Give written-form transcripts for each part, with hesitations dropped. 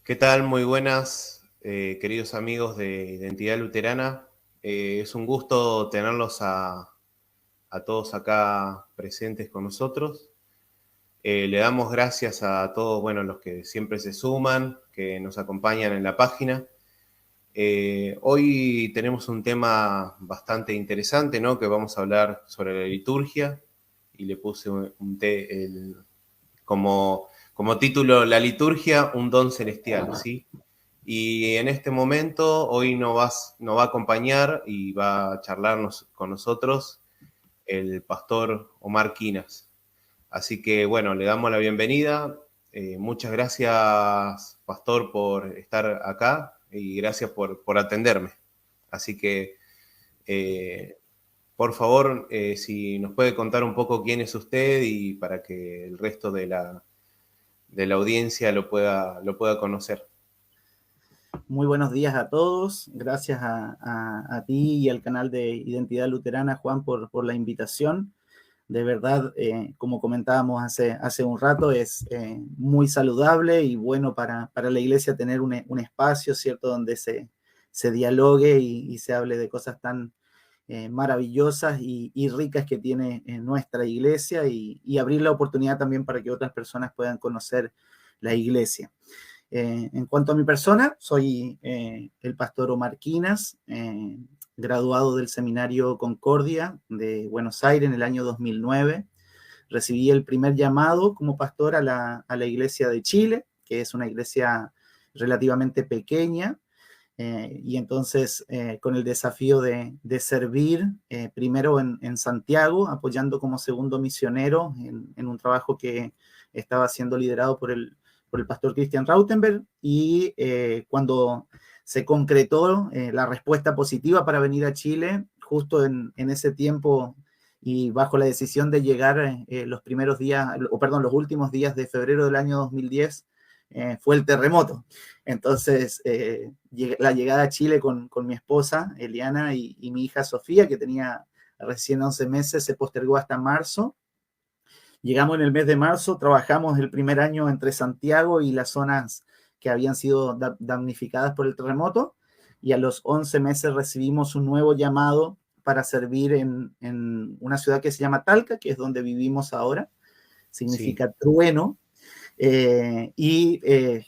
¿Qué tal? Muy buenas, queridos amigos de Identidad Luterana. Es un gusto tenerlos a todos acá presentes con nosotros. Le damos gracias a todos, bueno, los que siempre se suman, que nos acompañan en la página. Hoy tenemos un tema bastante interesante, ¿no? Que vamos a hablar sobre la liturgia y le puse como título La liturgia, un don celestial, ¿sí? Y en este momento, hoy nos va a acompañar y va a charlarnos con nosotros el pastor Omar Quinas. Así que bueno, le damos la bienvenida. Muchas gracias, pastor, por estar acá y gracias por atenderme. Así que, eh, por favor, si nos puede contar un poco quién es usted y para que el resto de la audiencia lo pueda conocer. Muy buenos días a todos. Gracias a ti y al canal de Identidad Luterana, Juan, por la invitación. De verdad, como comentábamos hace un rato, es muy saludable y bueno para la iglesia tener un espacio, ¿cierto?, donde se dialogue y se hable de cosas tan maravillosas y ricas que tiene nuestra iglesia y abrir la oportunidad también para que otras personas puedan conocer la iglesia. En cuanto a mi persona, soy el pastor Omar Quinas, graduado del Seminario Concordia de Buenos Aires en el año 2009. Recibí el primer llamado como pastor a la iglesia de Chile, que es una iglesia relativamente pequeña, y entonces con el desafío de servir primero en Santiago, apoyando como segundo misionero en un trabajo que estaba siendo liderado por el pastor Christian Rautenberg, y cuando se concretó la respuesta positiva para venir a Chile, justo en ese tiempo y bajo la decisión de llegar los últimos días de febrero del año 2010, fue el terremoto. Entonces, la llegada a Chile con mi esposa, Eliana, y mi hija Sofía, que tenía recién 11 meses, se postergó hasta marzo. Llegamos en el mes de marzo, trabajamos el primer año entre Santiago y las zonas que habían sido damnificadas por el terremoto, y a los 11 meses recibimos un nuevo llamado para servir en una ciudad que se llama Talca, que es donde vivimos ahora, Sí. significa trueno, y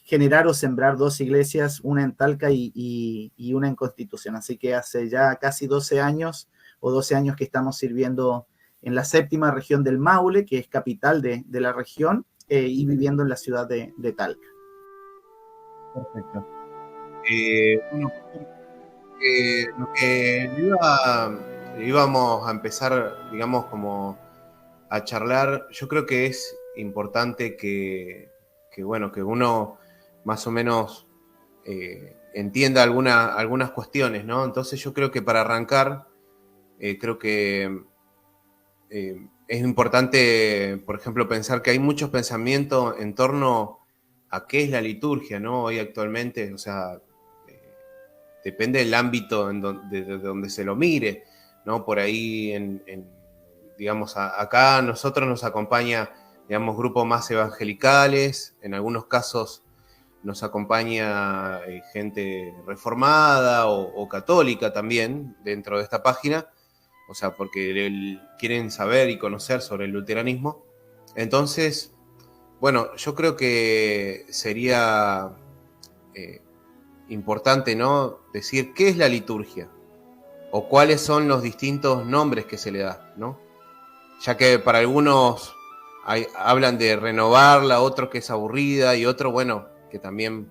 generar o sembrar dos iglesias, una en Talca y una en Constitución. Así que hace ya casi 12 años que estamos sirviendo en la séptima región del Maule, que es capital de la región, y viviendo en la ciudad de Talca. Perfecto. Bueno, lo que íbamos a empezar, digamos, como a charlar, yo creo que es importante bueno, que uno más o menos entienda algunas cuestiones, ¿no? Entonces yo creo que para arrancar, creo que es importante, por ejemplo, pensar que hay muchos pensamientos en torno a qué es la liturgia, ¿no? Hoy actualmente, o sea, eh, depende del ámbito de donde se lo mire, ¿no? Por ahí, digamos, acá a nosotros nos acompaña, digamos, grupos más evangelicales, en algunos casos nos acompaña gente reformada o católica también dentro de esta página, o sea, porque quieren saber y conocer sobre el luteranismo. Entonces, bueno, yo creo que sería eh, importante, ¿no?, decir qué es la liturgia o cuáles son los distintos nombres que se le da, ¿no? Ya que para algunos hablan de renovarla, otros que es aburrida y otros, bueno, que también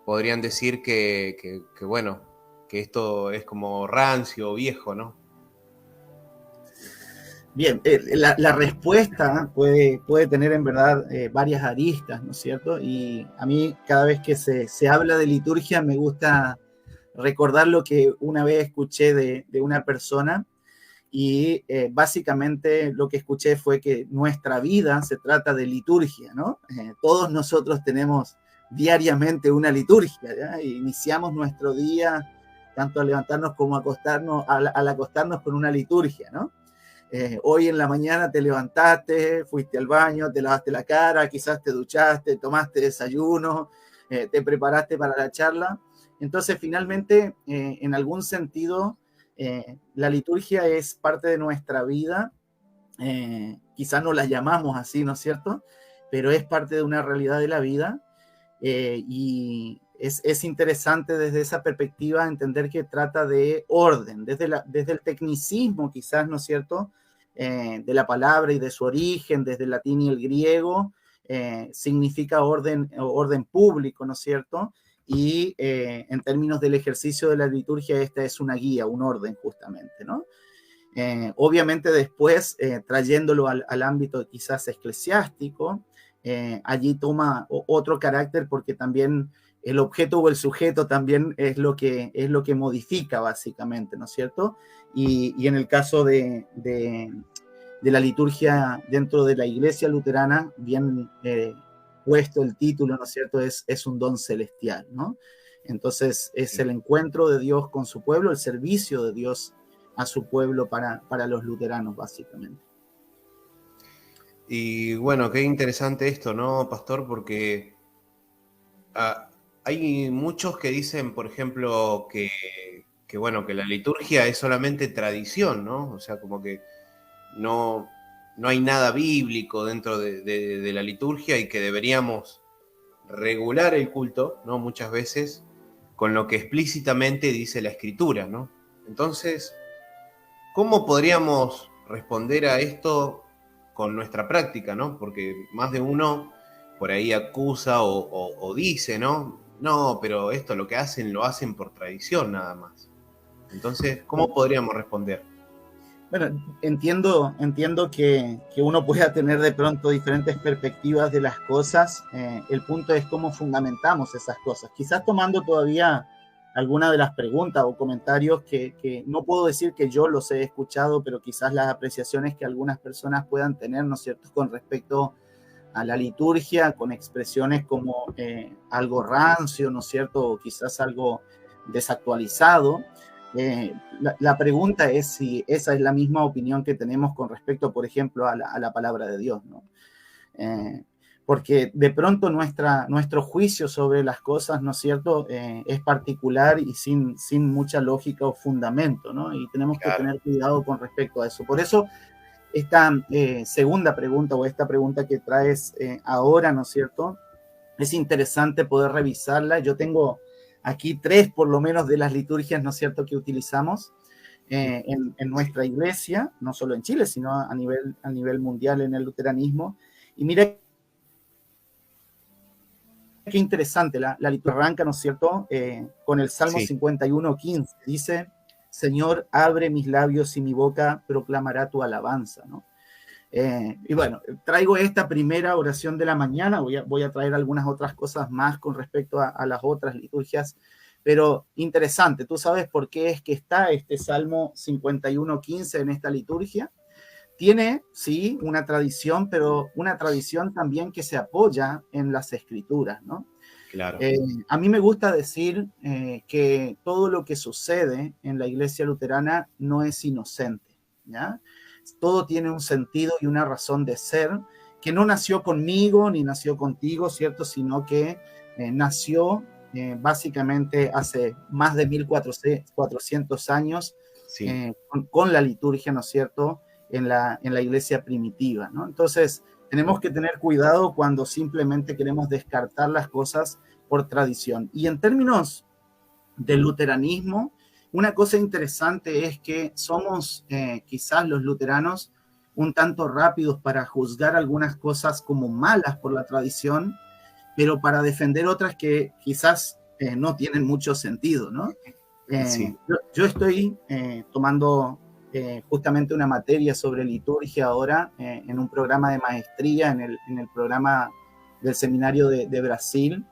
podrían decir que bueno, que esto es como rancio o viejo, ¿no? Bien, la respuesta puede tener en verdad varias aristas, ¿no es cierto? Y a mí cada vez que se habla de liturgia me gusta recordar lo que una vez escuché de una persona, y básicamente lo que escuché fue que nuestra vida se trata de liturgia, ¿no? Todos nosotros tenemos diariamente una liturgia, ¿ya? Iniciamos nuestro día, tanto al levantarnos como acostarnos, al acostarnos con una liturgia, ¿no? Hoy en la mañana te levantaste, fuiste al baño, te lavaste la cara, quizás te duchaste, tomaste desayuno, te preparaste para la charla. Entonces, finalmente, en algún sentido, la liturgia es parte de nuestra vida. Quizás no la llamamos así, ¿no es cierto? Pero es parte de una realidad de la vida. Y es interesante desde esa perspectiva entender que trata de orden, desde el tecnicismo quizás, ¿no es cierto?, de la palabra y de su origen, desde el latín y el griego, significa orden público, ¿no es cierto? Y en términos del ejercicio de la liturgia, esta es una guía, un orden justamente, ¿no? Obviamente después, trayéndolo al ámbito quizás eclesiástico, allí toma otro carácter porque también el objeto o el sujeto también es lo que modifica básicamente, ¿no es cierto? Y en el caso de la liturgia dentro de la iglesia luterana, bien puesto el título, ¿no es cierto? Es un don celestial, ¿no? Entonces es el encuentro de Dios con su pueblo, el servicio de Dios a su pueblo para los luteranos, básicamente. Y bueno, qué interesante esto, ¿no, Pastor? Porque hay muchos que dicen, por ejemplo, que bueno, que la liturgia es solamente tradición, ¿no? O sea, como que no hay nada bíblico dentro de la liturgia y que deberíamos regular el culto, ¿no? Muchas veces con lo que explícitamente dice la Escritura, ¿no? Entonces, ¿cómo podríamos responder a esto con nuestra práctica, ¿no? Porque más de uno por ahí acusa o dice, ¿no? No, pero esto lo que hacen, lo hacen por tradición nada más. Entonces, ¿cómo podríamos responder? Bueno, entiendo que uno pueda tener de pronto diferentes perspectivas de las cosas. El punto es cómo fundamentamos esas cosas. Quizás tomando todavía alguna de las preguntas o comentarios que no puedo decir que yo los he escuchado, pero quizás las apreciaciones que algunas personas puedan tener, ¿no es cierto?, con respecto a la liturgia, con expresiones como algo rancio, ¿no es cierto?, o quizás algo desactualizado. La pregunta es si esa es la misma opinión que tenemos con respecto, por ejemplo, a la palabra de Dios, ¿no? Porque de pronto nuestro juicio sobre las cosas, ¿no es cierto?, es particular y sin mucha lógica o fundamento, ¿no? Y tenemos que tener cuidado con respecto a eso. Por eso, esta segunda pregunta o esta pregunta que traes ahora, ¿no es cierto?, es interesante poder revisarla. Yo tengo aquí 3 por lo menos de las liturgias, ¿no es cierto?, que utilizamos en nuestra iglesia, no solo en Chile, sino a nivel mundial en el luteranismo. Y mira qué interesante, la liturgia arranca, ¿no es cierto?, con el Salmo 51:15. Dice: Señor, abre mis labios y mi boca proclamará tu alabanza, ¿no? Y bueno, traigo esta primera oración de la mañana, voy a traer algunas otras cosas más con respecto a las otras liturgias, pero interesante. ¿Tú sabes por qué es que está este Salmo 51:15 en esta liturgia? Tiene, sí, una tradición, pero una tradición también que se apoya en las Escrituras, ¿no? Claro. A mí me gusta decir que todo lo que sucede en la iglesia luterana no es inocente, ¿ya? Todo tiene un sentido y una razón de ser que no nació conmigo ni nació contigo, ¿cierto? Sino que nació básicamente hace más de 1400 años con la liturgia, ¿no es cierto?, en la iglesia primitiva, ¿no? Entonces, tenemos que tener cuidado cuando simplemente queremos descartar las cosas por tradición. Y en términos del luteranismo, una cosa interesante es que somos quizás los luteranos un tanto rápidos para juzgar algunas cosas como malas por la tradición, pero para defender otras que quizás no tienen mucho sentido, ¿no? Yo estoy tomando justamente una materia sobre liturgia ahora en un programa de maestría, en el programa del seminario de Brasil.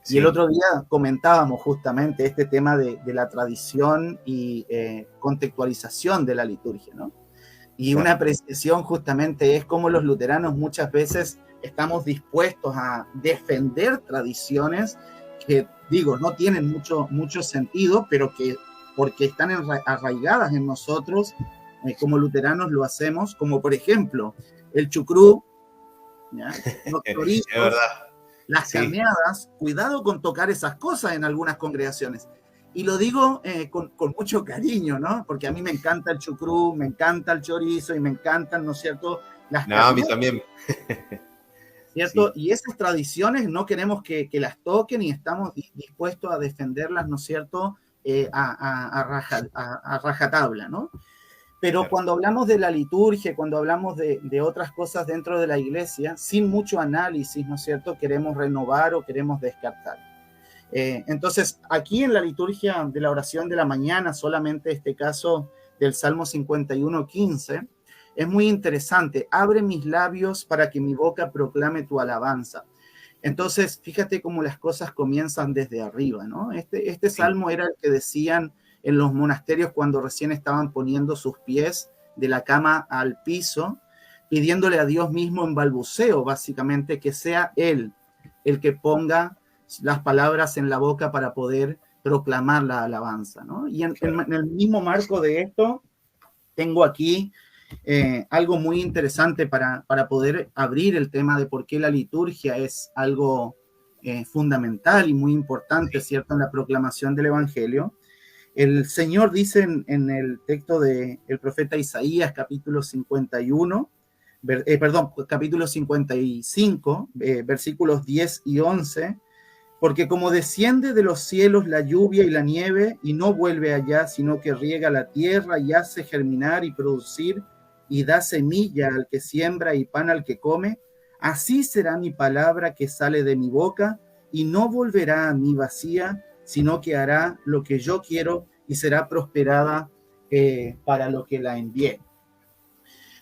Y el otro día comentábamos justamente este tema de la tradición y contextualización de la liturgia, ¿no? Y una apreciación justamente es cómo los luteranos muchas veces estamos dispuestos a defender tradiciones que, digo, no tienen mucho sentido, pero que porque están arraigadas en nosotros, como luteranos lo hacemos, como por ejemplo el chucrú, ¿ya? Los chorizos, es verdad. Las Sí, carneadas, cuidado con tocar esas cosas en algunas congregaciones. Y lo digo con mucho cariño, ¿no? Porque a mí me encanta el chucrú, me encanta el chorizo y me encantan, ¿no es cierto?, las no, a mí carneadas, también. ¿cierto? Sí, Y esas tradiciones no queremos que las toquen y estamos dispuestos a defenderlas, ¿no es cierto?, a rajatabla, ¿no? Pero claro. cuando hablamos de la liturgia, cuando hablamos de otras cosas dentro de la iglesia, sin mucho análisis, ¿no es cierto?, queremos renovar o queremos descartar. Entonces, aquí en la liturgia de la oración de la mañana, solamente este caso del Salmo 51:15, es muy interesante. Abre mis labios para que mi boca proclame tu alabanza. Entonces, fíjate cómo las cosas comienzan desde arriba, ¿no? Este Sí, salmo era el que decían en los monasterios cuando recién estaban poniendo sus pies de la cama al piso, pidiéndole a Dios mismo en balbuceo, básicamente, que sea Él el que ponga las palabras en la boca para poder proclamar la alabanza, ¿no? Y claro. en el mismo marco de esto, tengo aquí algo muy interesante para poder abrir el tema de por qué la liturgia es algo fundamental y muy importante, Sí, ¿cierto?, en la proclamación del Evangelio. El Señor dice en el texto del profeta Isaías, capítulo 51, capítulo 55, versículos 10 y 11, porque como desciende de los cielos la lluvia y la nieve y no vuelve allá, sino que riega la tierra y hace germinar y producir y da semilla al que siembra y pan al que come, así será mi palabra que sale de mi boca y no volverá a mí vacía, sino que hará lo que yo quiero y será prosperada para lo que la envié.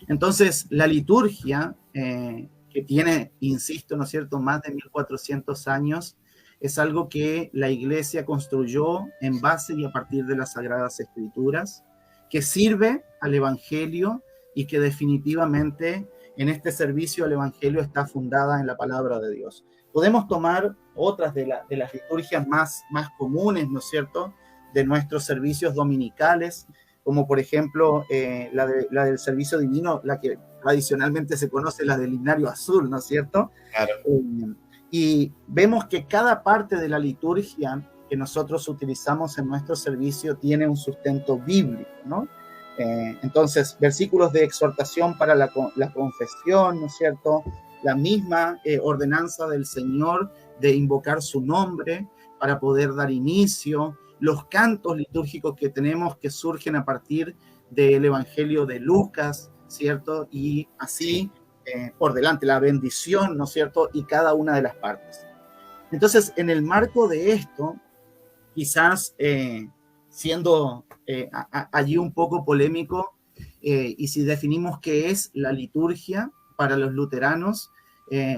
Entonces, la liturgia, que tiene, insisto, ¿no es cierto?, más de 1400 años, es algo que la iglesia construyó en base y a partir de las Sagradas Escrituras, que sirve al Evangelio y que definitivamente en este servicio al Evangelio está fundada en la palabra de Dios. Podemos tomar otras de las liturgias más comunes, ¿no es cierto?, de nuestros servicios dominicales, como por ejemplo la del servicio divino, la que tradicionalmente se conoce, la del Himnario Azul, ¿no es cierto? claro. Y vemos que cada parte de la liturgia que nosotros utilizamos en nuestro servicio tiene un sustento bíblico, ¿no? Entonces, versículos de exhortación para la confesión, ¿no es cierto? La misma ordenanza del Señor de invocar su nombre para poder dar inicio, los cantos litúrgicos que tenemos que surgen a partir del Evangelio de Lucas, ¿cierto? Y Sí, así por delante, la bendición, ¿no es cierto? Y cada una de las partes. Entonces, en el marco de esto, quizás siendo allí un poco polémico, y si definimos qué es la liturgia para los luteranos,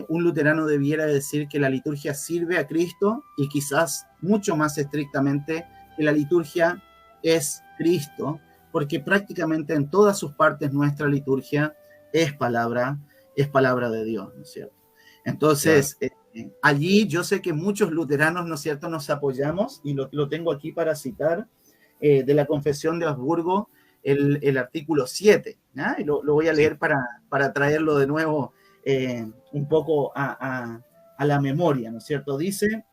un luterano debiera decir que la liturgia sirve a Cristo y quizás mucho más estrictamente que la liturgia es Cristo, porque prácticamente en todas sus partes nuestra liturgia es palabra de Dios, ¿no es cierto? claro. Entonces, allí yo sé que muchos luteranos, ¿no es cierto?, nos apoyamos, y lo tengo aquí para citar, de la Confesión de Habsburgo, el artículo 7, ¿ya? Y lo voy a Sí, leer para traerlo de nuevo un poco a la memoria, ¿no es cierto? Dice,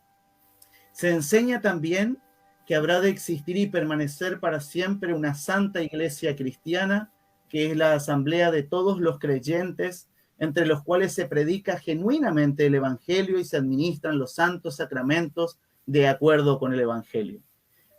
se enseña también que habrá de existir y permanecer para siempre una santa iglesia cristiana, que es la asamblea de todos los creyentes, entre los cuales se predica genuinamente el Evangelio y se administran los santos sacramentos de acuerdo con el Evangelio.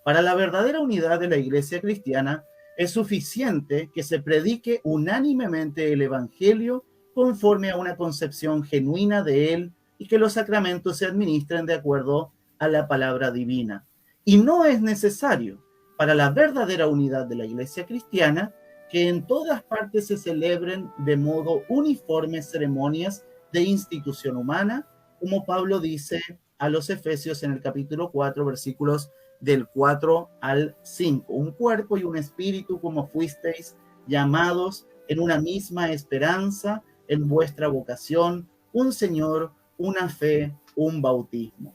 Para la verdadera unidad de la iglesia cristiana, es suficiente que se predique unánimemente el Evangelio conforme a una concepción genuina de él y que los sacramentos se administren de acuerdo a la palabra divina. Y no es necesario para la verdadera unidad de la iglesia cristiana que en todas partes se celebren de modo uniforme ceremonias de institución humana, como Pablo dice a los Efesios en el capítulo 4, versículos del 4 al 5. Un cuerpo y un espíritu como fuisteis llamados en una misma esperanza, en vuestra vocación, un Señor, una fe, un bautismo.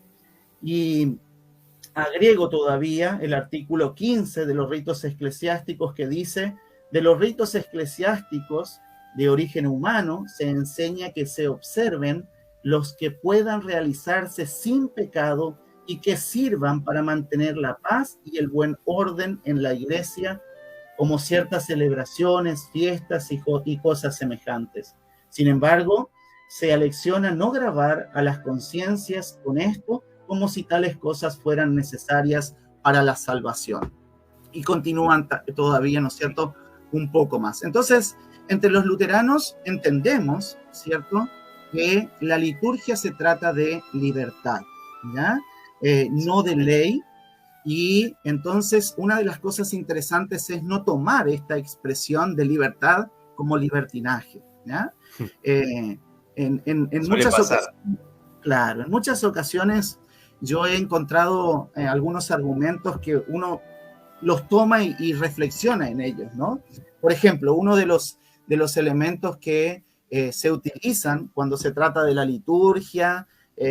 Y agrego todavía el artículo 15 de los ritos eclesiásticos que dice, de los ritos eclesiásticos de origen humano se enseña que se observen los que puedan realizarse sin pecado y que sirvan para mantener la paz y el buen orden en la iglesia, como ciertas celebraciones, fiestas y cosas semejantes. Sin embargo, se alecciona no gravar a las conciencias con esto como si tales cosas fueran necesarias para la salvación. Y continúan todavía, ¿no es cierto?, un poco más. Entonces, entre los luteranos entendemos, ¿cierto?, que la liturgia se trata de libertad, ¿ya? No de ley. Y entonces una de las cosas interesantes es no tomar esta expresión de libertad como libertinaje, ¿ya? En muchas ocasiones, claro, en muchas ocasiones yo he encontrado algunos argumentos que uno los toma y reflexiona en ellos, ¿no? Por ejemplo, uno de los elementos que se utilizan cuando se trata de la liturgia,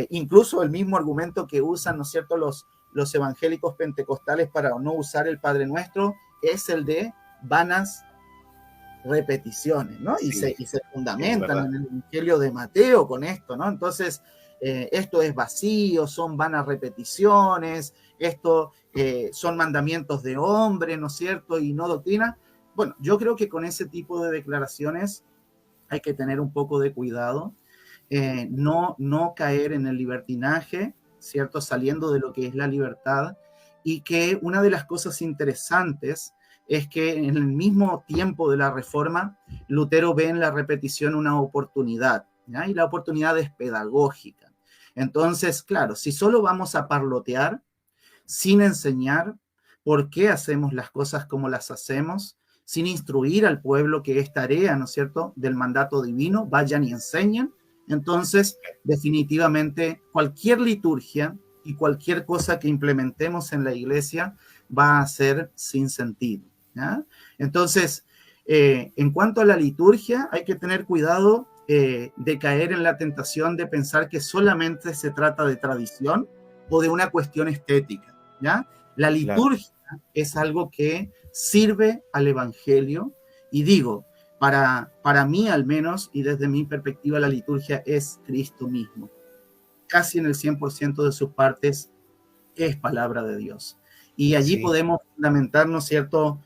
incluso el mismo argumento que usan, ¿no es cierto?, los evangélicos pentecostales para no usar el Padre Nuestro, es el de vanas repeticiones, ¿no? Sí, y se fundamentan en el Evangelio de Mateo con esto, ¿no? Entonces, esto es vacío, son vanas repeticiones, esto son mandamientos de hombre, ¿no es cierto?, y no doctrina. Bueno, yo creo que con ese tipo de declaraciones hay que tener un poco de cuidado, no caer en el libertinaje, ¿cierto?, saliendo de lo que es la libertad, y que una de las cosas interesantes es que en el mismo tiempo de la Reforma, Lutero ve en la repetición una oportunidad, ¿ya? Y la oportunidad es pedagógica. Entonces, claro, si solo vamos a parlotear sin enseñar por qué hacemos las cosas como las hacemos, sin instruir al pueblo, que es tarea, ¿no es cierto?, del mandato divino, vayan y enseñen, entonces definitivamente cualquier liturgia y cualquier cosa que implementemos en la iglesia va a ser sin sentido, ¿ya? Entonces, en cuanto a la liturgia, hay que tener cuidado de caer en la tentación de pensar que solamente se trata de tradición o de una cuestión estética, ¿ya? La liturgia es algo que sirve al evangelio, y digo, para mí al menos, y desde mi perspectiva, la liturgia es Cristo mismo. Casi en el 100% de sus partes es palabra de Dios. Y allí podemos fundamentar, ¿no es cierto?,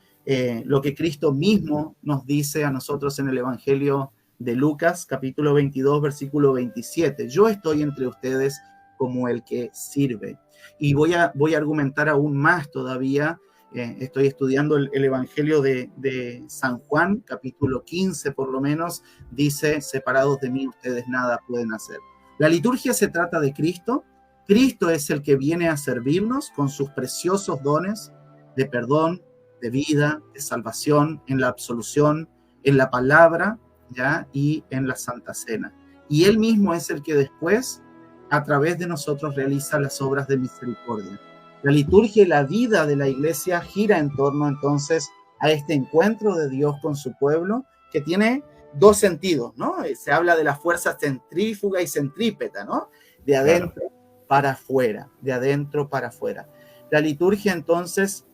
lo que Cristo mismo nos dice a nosotros en el Evangelio de Lucas, capítulo 22, versículo 27. Yo estoy entre ustedes como el que sirve. Y voy a argumentar aún más todavía. Estoy estudiando el Evangelio de San Juan, capítulo 15 por lo menos, dice: separados de mí ustedes nada pueden hacer. La liturgia se trata de Cristo. Cristo es el que viene a servirnos con sus preciosos dones de perdón, de vida, de salvación, en la absolución, en la palabra, ¿ya?, y en la Santa Cena. Y Él mismo es el que después, a través de nosotros, realiza las obras de misericordia. La liturgia y la vida de la iglesia gira en torno entonces a este encuentro de Dios con su pueblo, que tiene dos sentidos, ¿no? Se habla de la fuerza centrífuga y centrípeta, ¿no? De adentro para afuera, de adentro para afuera. La liturgia entonces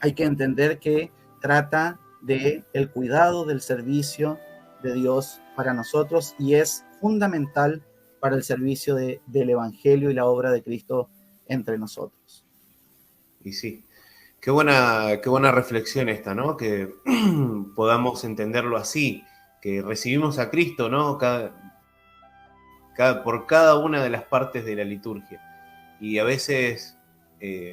hay que entender que trata de el cuidado del servicio de Dios para nosotros, y es fundamental para el servicio del Evangelio y la obra de Cristo entre nosotros. Y sí, qué buena reflexión esta, ¿no? Que podamos entenderlo así, que recibimos a Cristo, ¿no?, por cada una de las partes de la liturgia. Y a veces,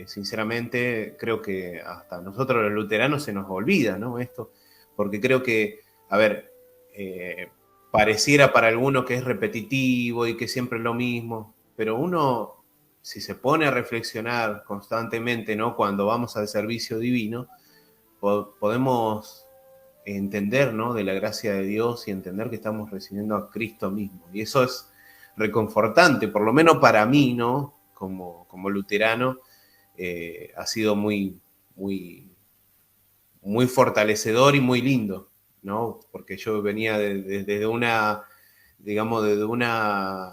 sinceramente, creo que hasta nosotros los luteranos se nos olvida, ¿no?, esto, porque creo que, a ver, pareciera para algunos que es repetitivo y que siempre es lo mismo, pero uno, si se pone a reflexionar constantemente, ¿no?, cuando vamos al servicio divino, podemos entender, ¿no?, de la gracia de Dios y entender que estamos recibiendo a Cristo mismo. Y eso es reconfortante, por lo menos para mí, ¿no?, como luterano, ha sido muy, muy, muy fortalecedor y muy lindo, ¿no? Porque yo venía desde una, digamos, desde una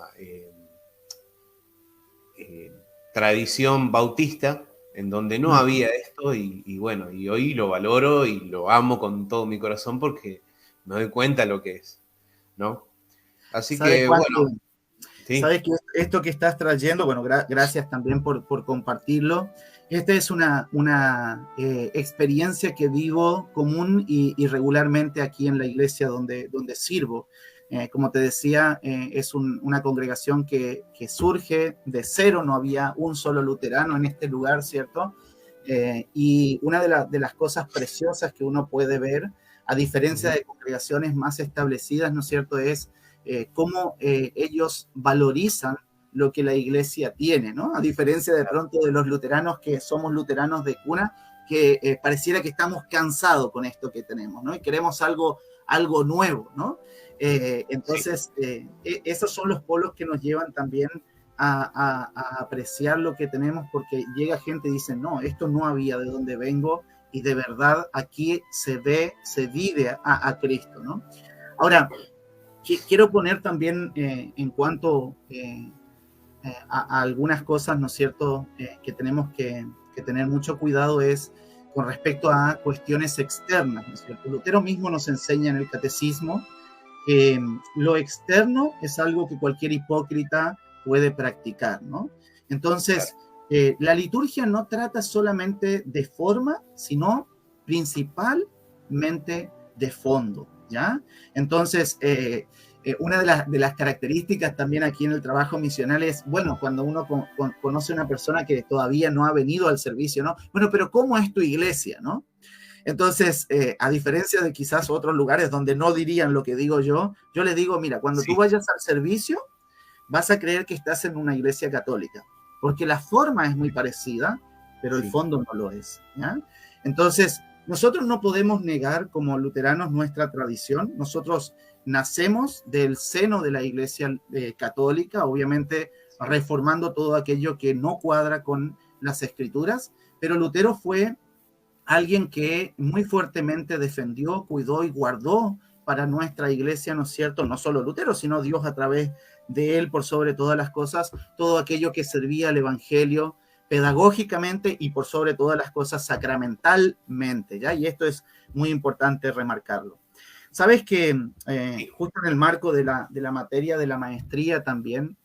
tradición bautista en donde no había esto, y bueno, y hoy lo valoro y lo amo con todo mi corazón porque me doy cuenta lo que es, ¿no? Así que, bueno, Sí, Sabes que esto que estás trayendo, bueno, gracias también por compartirlo. Esta es una experiencia que vivo común y regularmente aquí en la iglesia donde sirvo. Como te decía, es una congregación que surge de cero, no había un solo luterano en este lugar, ¿cierto? Y una de las cosas preciosas que uno puede ver, a diferencia de congregaciones más establecidas, ¿no es cierto?, es cómo ellos valorizan lo que la iglesia tiene, ¿no? A diferencia de pronto de los luteranos que somos luteranos de cuna, que pareciera que estamos cansados con esto que tenemos, ¿no? Y queremos algo nuevo, ¿no? sí, Entonces, esos son los polos que nos llevan también a apreciar lo que tenemos, porque llega gente y dice, no, esto no había de donde vengo, y de verdad aquí se vive a Cristo, ¿no? Ahora, quiero poner también en cuanto a algunas cosas, ¿no es cierto?, que tenemos que tener mucho cuidado es con respecto a cuestiones externas, ¿no es cierto? Lutero mismo nos enseña en el catecismo que lo externo es algo que cualquier hipócrita puede practicar, ¿no? claro, Entonces, la liturgia no trata solamente de forma, sino principalmente de fondo, ¿ya? Entonces, una de las características también aquí en el trabajo misional es, bueno, cuando uno conoce a una persona que todavía no ha venido al servicio, ¿no? Bueno, pero ¿cómo es tu iglesia, no? Entonces, a diferencia de quizás otros lugares donde no dirían lo que digo yo les digo, mira, cuando tú sí, vayas al servicio, vas a creer que estás en una iglesia católica, porque la forma es muy parecida, pero el sí, fondo no lo es, ¿ya? Entonces, nosotros no podemos negar como luteranos nuestra tradición. Nosotros nacemos del seno de la iglesia católica, obviamente reformando todo aquello que no cuadra con las escrituras, pero Lutero fue alguien que muy fuertemente defendió, cuidó y guardó para nuestra iglesia, ¿no es cierto? No solo Lutero, sino Dios a través de él, por sobre todas las cosas, todo aquello que servía al evangelio pedagógicamente y por sobre todas las cosas sacramentalmente, ¿ya? Y esto es muy importante remarcarlo. Sabes que sí. justo en el marco de la materia de la maestría también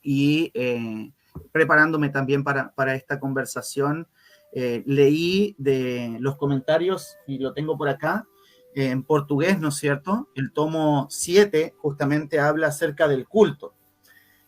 y preparándome también para esta conversación, leí de los comentarios, y lo tengo por acá, en portugués, ¿no es cierto? El tomo 7 justamente habla acerca del culto.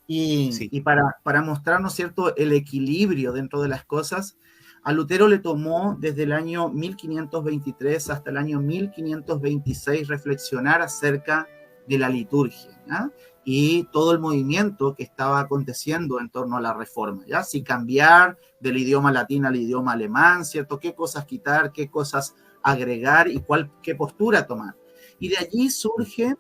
Sí, Y para mostrar, ¿no es cierto?, el equilibrio dentro de las cosas, a Lutero le tomó desde el año 1523 hasta el año 1526 reflexionar acerca de la liturgia, ¿ya? Y todo el movimiento que estaba aconteciendo en torno a la reforma, ¿ya? Si cambiar del idioma latín al idioma alemán, ¿cierto? ¿Qué cosas quitar, qué cosas agregar y qué postura tomar? Y de allí surge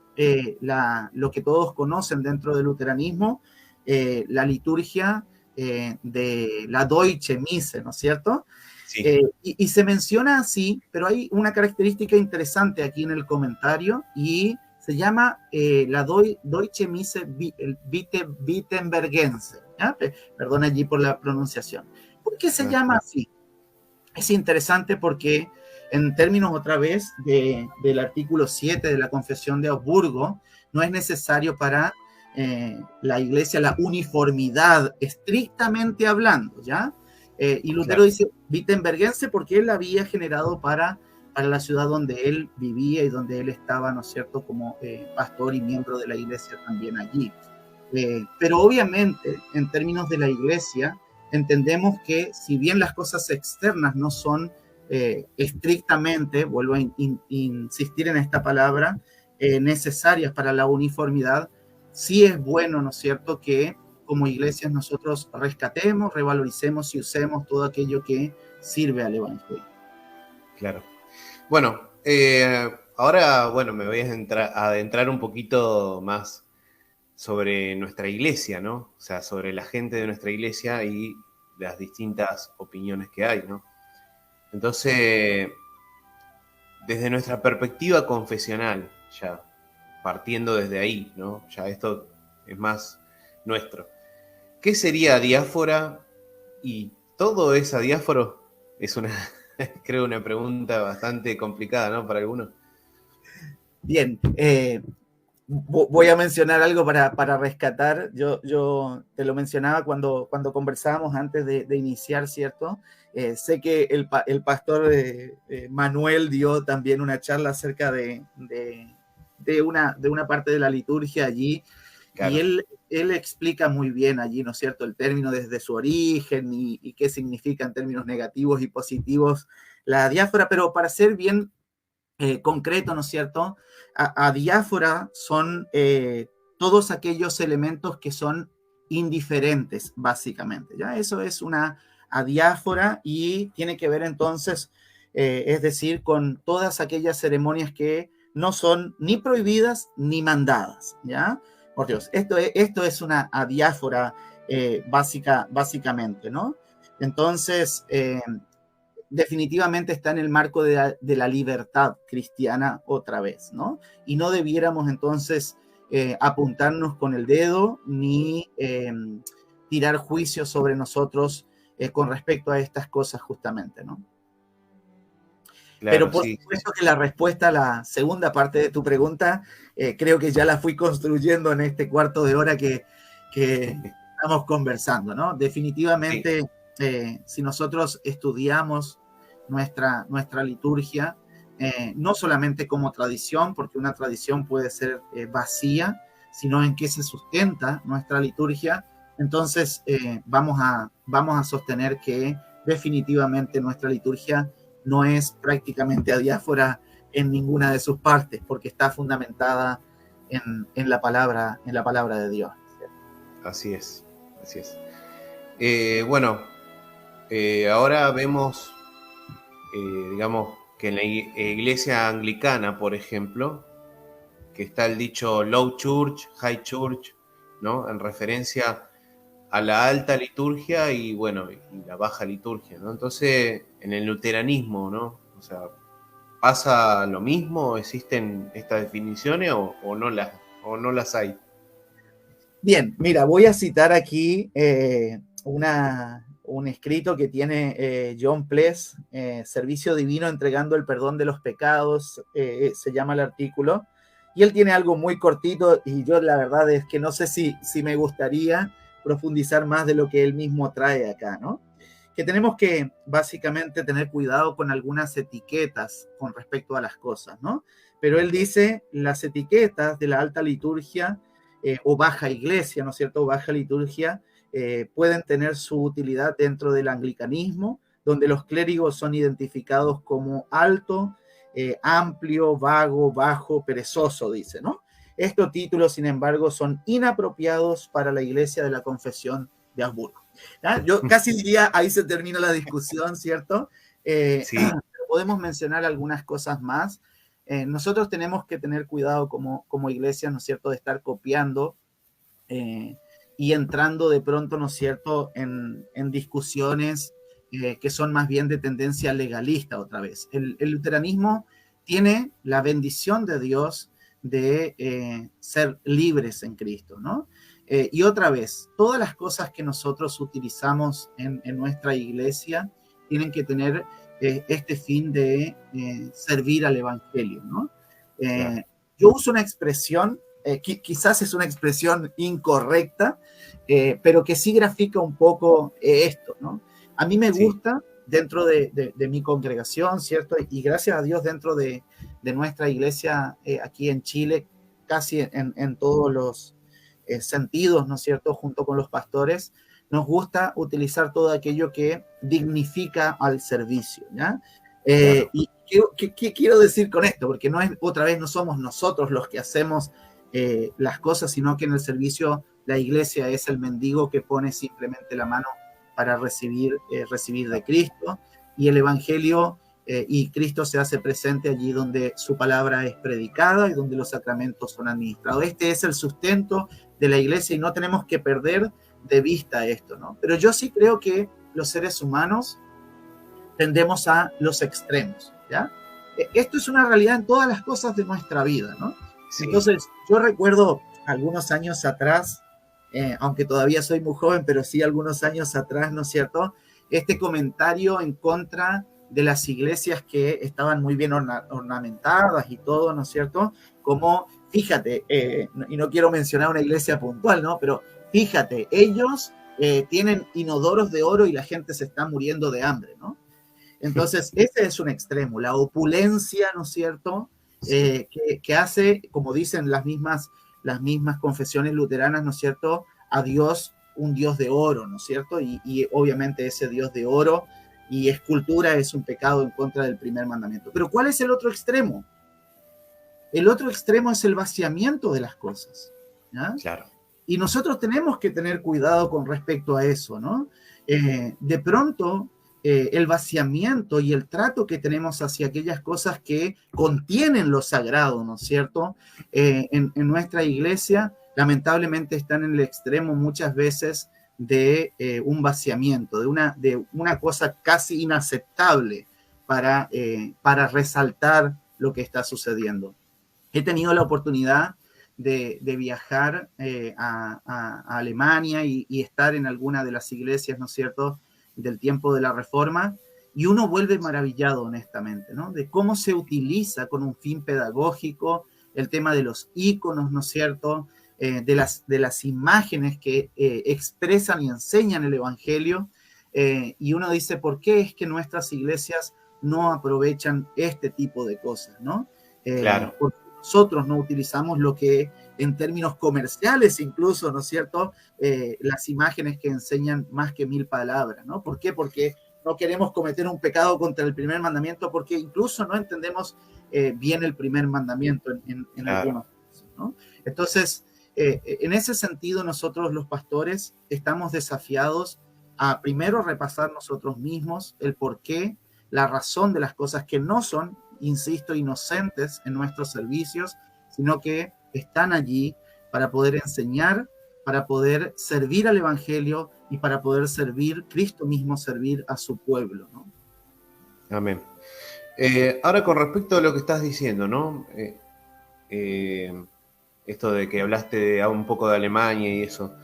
lo que todos conocen dentro del luteranismo, la liturgia de la Deutsche Messe, ¿no es cierto? sí, Y se menciona así, pero hay una característica interesante aquí en el comentario y se llama la Deutsche Messe Wittenbergense. ¿Ya? Perdón allí por la pronunciación. ¿Por qué se no, llama así? Es interesante porque en términos otra vez del artículo 7 de la Confesión de Augsburgo, no es necesario para la iglesia la uniformidad, estrictamente hablando, ¿ya? Y Lutero claro, dice Wittenbergense porque él la había generado para la ciudad donde él vivía y donde él estaba, ¿no es cierto?, como pastor y miembro de la iglesia también allí. Pero obviamente, en términos de la iglesia, entendemos que si bien las cosas externas no son estrictamente, vuelvo a insistir en esta palabra, necesarias para la uniformidad, sí es bueno, ¿no es cierto?, que como iglesias nosotros rescatemos, revaloricemos y usemos todo aquello que sirve al evangelio. claro. Bueno, ahora, bueno, me voy a adentrar un poquito más sobre nuestra iglesia, ¿no? O sea, sobre la gente de nuestra iglesia y las distintas opiniones que hay, ¿no? Entonces, desde nuestra perspectiva confesional, ya partiendo desde ahí, ¿no? Ya esto es más nuestro. ¿Qué sería diáfora? Y todo es adiáforo. Es una, creo, una pregunta bastante complicada, ¿no? Para algunos. Bien, Voy a mencionar algo para rescatar. Yo te lo mencionaba cuando conversábamos antes de iniciar, ¿cierto? Sé que el pastor Manuel dio también una charla acerca de una parte de la liturgia allí, Claro. y él explica muy bien allí, ¿no es cierto?, el término desde su origen y qué significa en términos negativos y positivos la diáfora, pero para ser bien concreto, ¿no es cierto? Adiáfora son todos aquellos elementos que son indiferentes, básicamente, ¿ya? Eso es una adiáfora y tiene que ver entonces, es decir, con todas aquellas ceremonias que no son ni prohibidas ni mandadas, ¿ya? Por Dios, esto es una adiáfora básicamente, ¿no? Entonces, definitivamente está en el marco de la libertad cristiana otra vez, ¿no? Y no debiéramos entonces apuntarnos con el dedo ni tirar juicios sobre nosotros con respecto a estas cosas justamente, ¿no? Pero Claro, por sí, sí, supuesto que la respuesta a la segunda parte de tu pregunta, creo que ya la fui construyendo en este cuarto de hora que estamos conversando, ¿no? sí, Definitivamente, si nosotros estudiamos nuestra liturgia, no solamente como tradición, porque una tradición puede ser vacía, sino en qué se sustenta nuestra liturgia, entonces vamos a sostener que definitivamente nuestra liturgia no es prácticamente adiáfora en ninguna de sus partes, porque está fundamentada en la palabra de Dios. así es, así es. Bueno, ahora vemos, digamos, que en la iglesia anglicana, por ejemplo, que está el dicho low church, high church, ¿no? En referencia a la alta liturgia y, bueno, y la baja liturgia, ¿no? Entonces, en el luteranismo, ¿no? O sea, ¿pasa lo mismo? ¿Existen estas definiciones o no las hay? Bien, mira, voy a citar aquí un escrito que tiene John Pless, Servicio Divino entregando el perdón de los pecados, se llama el artículo, y él tiene algo muy cortito y yo la verdad es que no sé si me gustaría profundizar más de lo que él mismo trae acá, ¿no? Que tenemos que básicamente tener cuidado con algunas etiquetas con respecto a las cosas, ¿no? Pero él dice, las etiquetas de la alta liturgia o baja iglesia, ¿no es cierto? Baja liturgia, pueden tener su utilidad dentro del anglicanismo, donde los clérigos son identificados como alto, amplio, vago, bajo, perezoso, dice, ¿no? Estos títulos, sin embargo, son inapropiados para la iglesia de la Confesión de Habsburgo. ¿Ya? Yo casi diría, ahí se termina la discusión, ¿cierto? Sí, Podemos mencionar algunas cosas más. Nosotros tenemos que tener cuidado como iglesia, ¿no es cierto?, de estar copiando eh, y entrando de pronto, ¿no es cierto?, en discusiones que son más bien de tendencia legalista otra vez. El luteranismo tiene la bendición de Dios de ser libres en Cristo, ¿no? Y otra vez, todas las cosas que nosotros utilizamos en nuestra iglesia tienen que tener este fin de servir al Evangelio, ¿no? claro. Yo uso una expresión, quizás es una expresión incorrecta, pero que sí grafica un poco esto, ¿no? A mí me Sí, gusta dentro de mi congregación, ¿cierto? Y gracias a Dios dentro de nuestra iglesia aquí en Chile, casi en todos los sentidos, ¿no es cierto? Junto con los pastores, nos gusta utilizar todo aquello que dignifica al servicio, ¿ya? claro. Y ¿qué quiero decir con esto? Porque no es, otra vez, no somos nosotros los que hacemos las cosas, sino que en el servicio la iglesia es el mendigo que pone simplemente la mano para recibir de Cristo, y el Evangelio y Cristo se hace presente allí donde su palabra es predicada y donde los sacramentos son administrados. Este es el sustento de la iglesia y no tenemos que perder de vista esto, ¿no? Pero yo sí creo que los seres humanos tendemos a los extremos, ¿ya? Esto es una realidad en todas las cosas de nuestra vida, ¿no? Sí, Entonces, yo recuerdo algunos años atrás, aunque todavía soy muy joven, pero sí algunos años atrás, ¿no es cierto?, este comentario en contra de las iglesias que estaban muy bien ornamentadas y todo, ¿no es cierto?, como fíjate, y no quiero mencionar una iglesia puntual, ¿no? Pero fíjate, ellos tienen inodoros de oro y la gente se está muriendo de hambre, ¿no? Entonces, ese es un extremo, la opulencia, ¿no es cierto? Que hace, como dicen las mismas confesiones luteranas, ¿no es cierto? A Dios un Dios de oro, ¿no es cierto? Y obviamente ese Dios de oro y escultura es un pecado en contra del primer mandamiento. Pero ¿cuál es el otro extremo? El otro extremo es el vaciamiento de las cosas, ¿ya? Claro. Y nosotros tenemos que tener cuidado con respecto a eso, ¿no? De pronto, el vaciamiento y el trato que tenemos hacia aquellas cosas que contienen lo sagrado, ¿no es cierto? En nuestra iglesia, lamentablemente están en el extremo muchas veces de un vaciamiento, de una cosa casi inaceptable para resaltar lo que está sucediendo. He tenido la oportunidad de viajar a Alemania y estar en alguna de las iglesias, ¿no es cierto?, del tiempo de la Reforma, y uno vuelve maravillado, honestamente, ¿no?, de cómo se utiliza con un fin pedagógico el tema de los íconos, ¿no es cierto?, de las imágenes que expresan y enseñan el Evangelio, y uno dice, ¿por qué es que nuestras iglesias no aprovechan este tipo de cosas, ¿no? Claro. Porque nosotros no utilizamos lo que en términos comerciales incluso, ¿no es cierto?, las imágenes que enseñan más que 1000 palabras, ¿no? ¿Por qué? Porque no queremos cometer un pecado contra el primer mandamiento, porque incluso no entendemos bien el primer mandamiento en Claro. algunos casos, ¿no? Entonces, en ese sentido, nosotros los pastores estamos desafiados a primero repasar nosotros mismos el porqué, la razón de las cosas que no son, insisto, inocentes en nuestros servicios, sino que están allí para poder enseñar, para poder servir al Evangelio y para poder servir, Cristo mismo servir a su pueblo, ¿no? Amén. Ahora, con respecto a lo que estás diciendo, ¿no? Esto de que hablaste un poco de Alemania y eso.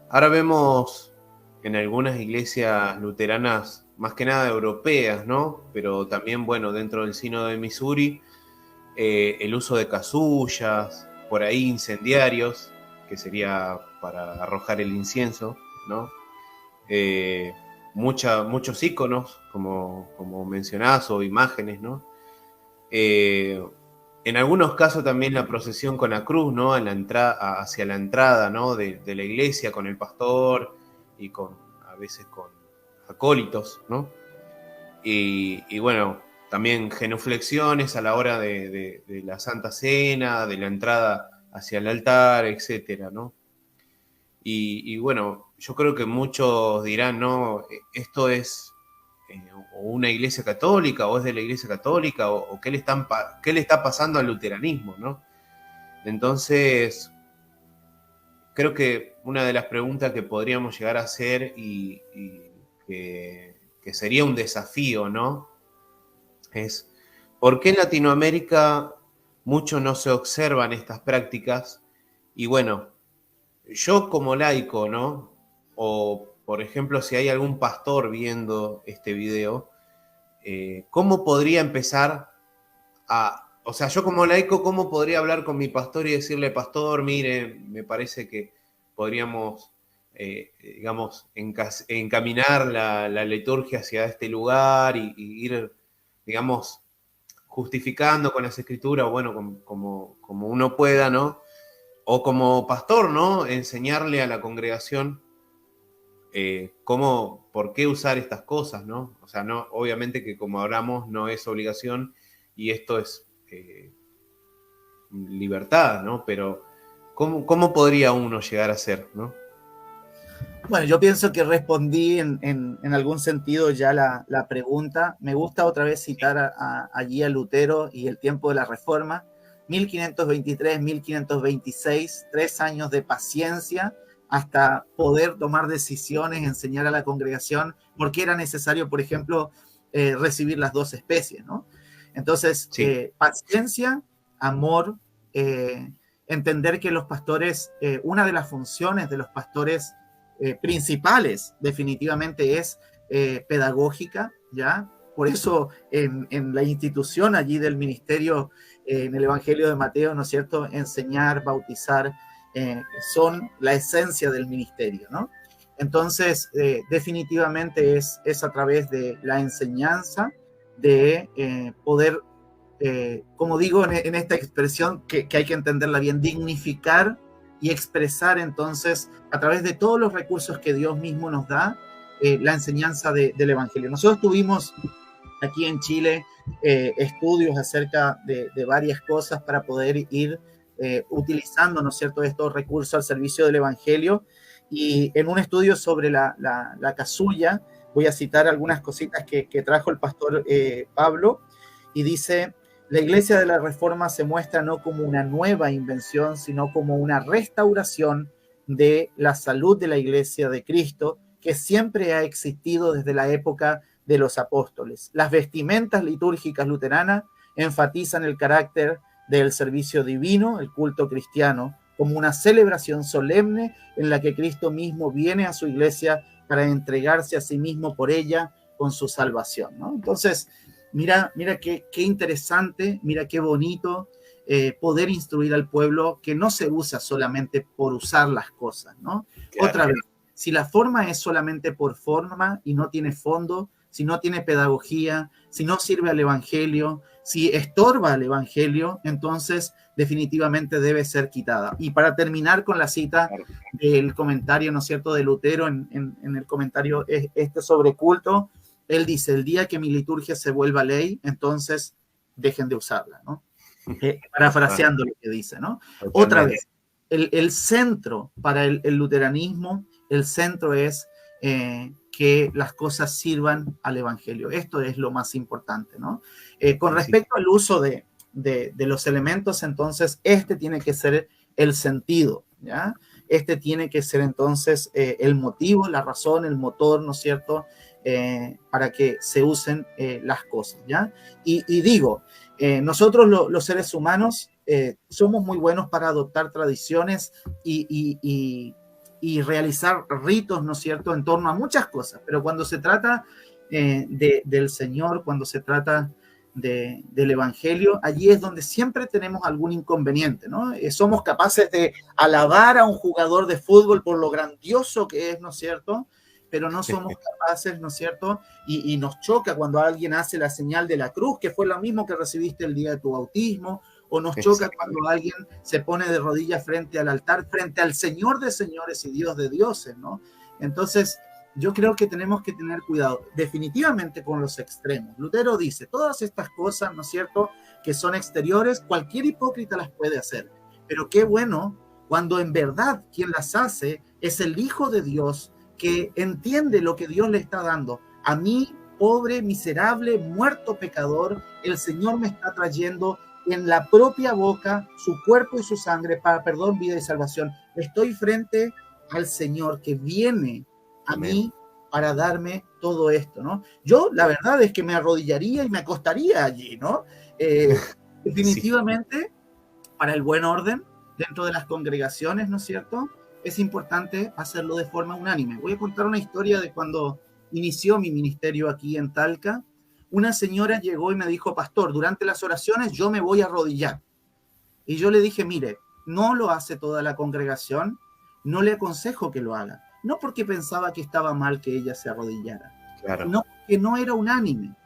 Ahora vemos en algunas iglesias luteranas, más que nada europeas, ¿no? Pero también, bueno, dentro del sínodo de Missouri, el uso de casullas, por ahí incendiarios, que sería para arrojar el incienso, ¿no? Muchos íconos, como mencionás, o imágenes, ¿no? En algunos casos también la procesión con la cruz, ¿no? Hacia la entrada, ¿no?, de la iglesia, con el pastor y a veces con acólitos, ¿no? Y bueno, también genuflexiones a la hora de la Santa Cena, de la entrada hacia el altar, etcétera, ¿no? Y bueno, yo creo que muchos dirán, ¿no? Esto es o una iglesia católica, o es de la iglesia católica, o qué le está pasando al luteranismo, ¿no? Entonces, creo que una de las preguntas que podríamos llegar a hacer y que sería un desafío, ¿no?, es ¿por qué en Latinoamérica mucho no se observan estas prácticas? Y bueno, yo como laico, ¿no? O, por ejemplo, si hay algún pastor viendo este video, ¿cómo podría empezar o sea, yo como laico, ¿cómo podría hablar con mi pastor y decirle, pastor, mire, me parece que podríamos, digamos, encaminar la liturgia hacia este lugar y ir, digamos, justificando con las escrituras, bueno, como uno pueda, ¿no? O como pastor, ¿no? Enseñarle a la congregación por qué usar estas cosas, ¿no? O sea, no, obviamente que como hablamos no es obligación y esto es libertad, ¿no? Pero ¿cómo podría uno llegar a ser, ¿no? Bueno, yo pienso que respondí en algún sentido ya la pregunta. Me gusta otra vez citar allí a Lutero y el tiempo de la Reforma, 1523, 1526, 3 años de paciencia hasta poder tomar decisiones, enseñar a la congregación, porque era necesario, por ejemplo, recibir las 2 especies, ¿no? Entonces, Sí. paciencia, amor, entender que los pastores, una de las funciones de los pastores principales definitivamente es pedagógica, ¿ya? Por eso en la institución allí del ministerio, en el Evangelio de Mateo, ¿no es cierto?, enseñar, bautizar, son la esencia del ministerio, ¿no? Entonces, definitivamente es a través de la enseñanza de poder, como digo en esta expresión, que hay que entenderla bien, dignificar y expresar entonces a través de todos los recursos que Dios mismo nos da, la enseñanza del Evangelio. Nosotros tuvimos aquí en Chile estudios acerca de varias cosas para poder ir utilizando, ¿no es cierto?, estos recursos al servicio del Evangelio. Y en un estudio sobre la casulla, voy a citar algunas cositas que trajo el pastor Pablo, y dice: la Iglesia de la Reforma se muestra no como una nueva invención, sino como una restauración de la salud de la Iglesia de Cristo, que siempre ha existido desde la época de los apóstoles. Las vestimentas litúrgicas luteranas enfatizan el carácter del servicio divino, el culto cristiano, como una celebración solemne en la que Cristo mismo viene a su iglesia para entregarse a sí mismo por ella con su salvación, ¿no? Entonces, mira qué interesante, mira qué bonito poder instruir al pueblo, que no se usa solamente por usar las cosas, ¿no? Claro. Otra vez, si la forma es solamente por forma y no tiene fondo, si no tiene pedagogía, si no sirve al evangelio, si estorba al evangelio, entonces definitivamente debe ser quitada. Y para terminar con la cita del comentario, ¿no es cierto?, de Lutero en el comentario sobre culto, él dice: el día que mi liturgia se vuelva ley, entonces dejen de usarla, ¿no? Parafraseando lo que dice, ¿no? Otra vez, el centro para el luteranismo, el centro es que las cosas sirvan al evangelio. Esto es lo más importante, ¿no? Con respecto al uso de los elementos, entonces, tiene que ser el sentido, ¿ya? Tiene que ser entonces el motivo, la razón, el motor, ¿no es cierto?, para que se usen las cosas, ¿ya? Y digo, nosotros los seres humanos somos muy buenos para adoptar tradiciones y realizar ritos, ¿no es cierto?, en torno a muchas cosas, pero cuando se trata del Señor, cuando se trata del Evangelio, allí es donde siempre tenemos algún inconveniente, ¿no? Somos capaces de alabar a un jugador de fútbol por lo grandioso que es, ¿no es cierto?, pero no somos capaces, ¿no es cierto?, y nos choca cuando alguien hace la señal de la cruz, que fue lo mismo que recibiste el día de tu bautismo, o nos choca cuando alguien se pone de rodillas frente al altar, frente al Señor de señores y Dios de dioses, ¿no? Entonces, yo creo que tenemos que tener cuidado definitivamente con los extremos. Lutero dice: todas estas cosas, ¿no es cierto?, que son exteriores, cualquier hipócrita las puede hacer, pero qué bueno cuando en verdad quien las hace es el Hijo de Dios, que entiende lo que Dios le está dando. A mí, pobre, miserable, muerto pecador, el Señor me está trayendo en la propia boca su cuerpo y su sangre para perdón, vida y salvación. Estoy frente al Señor que viene a mí para darme todo esto, ¿no? Yo, la verdad es que me arrodillaría y me acostaría allí, ¿no? Definitivamente, para el buen orden dentro de las congregaciones, ¿no es cierto?, es importante hacerlo de forma unánime. Voy a contar una historia de cuando inició mi ministerio aquí en Talca. Una señora llegó y me dijo: pastor, durante las oraciones yo me voy a arrodillar. Y yo le dije: mire, no lo hace toda la congregación, no le aconsejo que lo haga. No porque pensaba que estaba mal que ella se arrodillara, sino que no era unánime.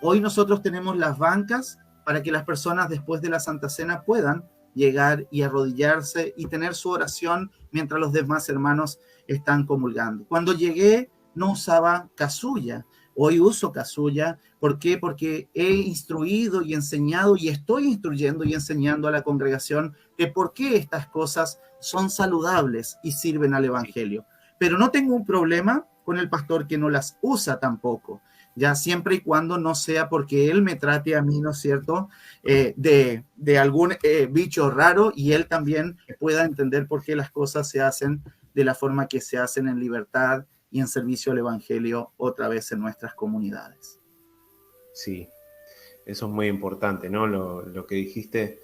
Hoy nosotros tenemos las bancas para que las personas después de la Santa Cena puedan llegar y arrodillarse y tener su oración mientras los demás hermanos están comulgando. Cuando llegué no usaba casulla, hoy uso casulla. ¿Por qué? Porque he instruido y enseñado y estoy instruyendo y enseñando a la congregación de por qué estas cosas son saludables y sirven al evangelio. Pero no tengo un problema con el pastor que no las usa tampoco, ya siempre y cuando no sea porque él me trate a mí, ¿no es cierto?, de algún bicho raro, y él también pueda entender por qué las cosas se hacen de la forma que se hacen, en libertad y en servicio al evangelio, otra vez en nuestras comunidades. Sí, eso es muy importante, ¿no? Lo que dijiste,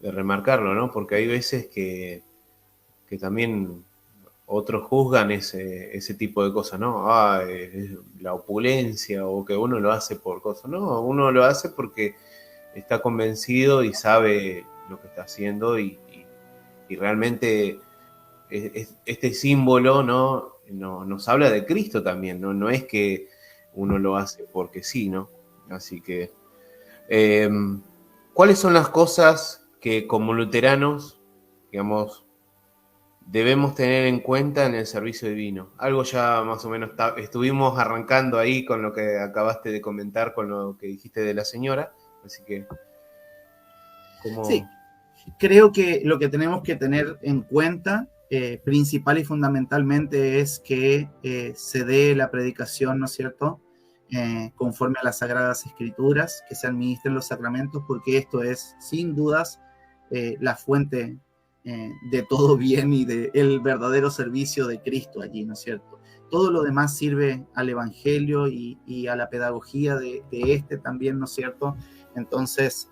de remarcarlo, ¿no? Porque hay veces que también otros juzgan ese tipo de cosas, ¿no? La opulencia o que uno lo hace por cosas. No, uno lo hace porque está convencido y sabe lo que está haciendo y realmente este símbolo, ¿no? Nos habla de Cristo también, ¿no? No es que uno lo hace porque sí, ¿no? Así que, ¿cuáles son las cosas que como luteranos, digamos, debemos tener en cuenta en el servicio divino? Algo ya más o menos estuvimos arrancando ahí con lo que acabaste de comentar, con lo que dijiste de la señora, así que, Sí, ¿cómo? creo que lo que tenemos que tener en cuenta, principal y fundamentalmente, es que se dé la predicación, ¿no es cierto?, conforme a las Sagradas Escrituras, que se administren los sacramentos, porque esto es, sin dudas, la fuente de todo bien y del verdadero servicio de Cristo allí, ¿no es cierto? Todo lo demás sirve al Evangelio y a la pedagogía de este también, ¿no es cierto? Entonces,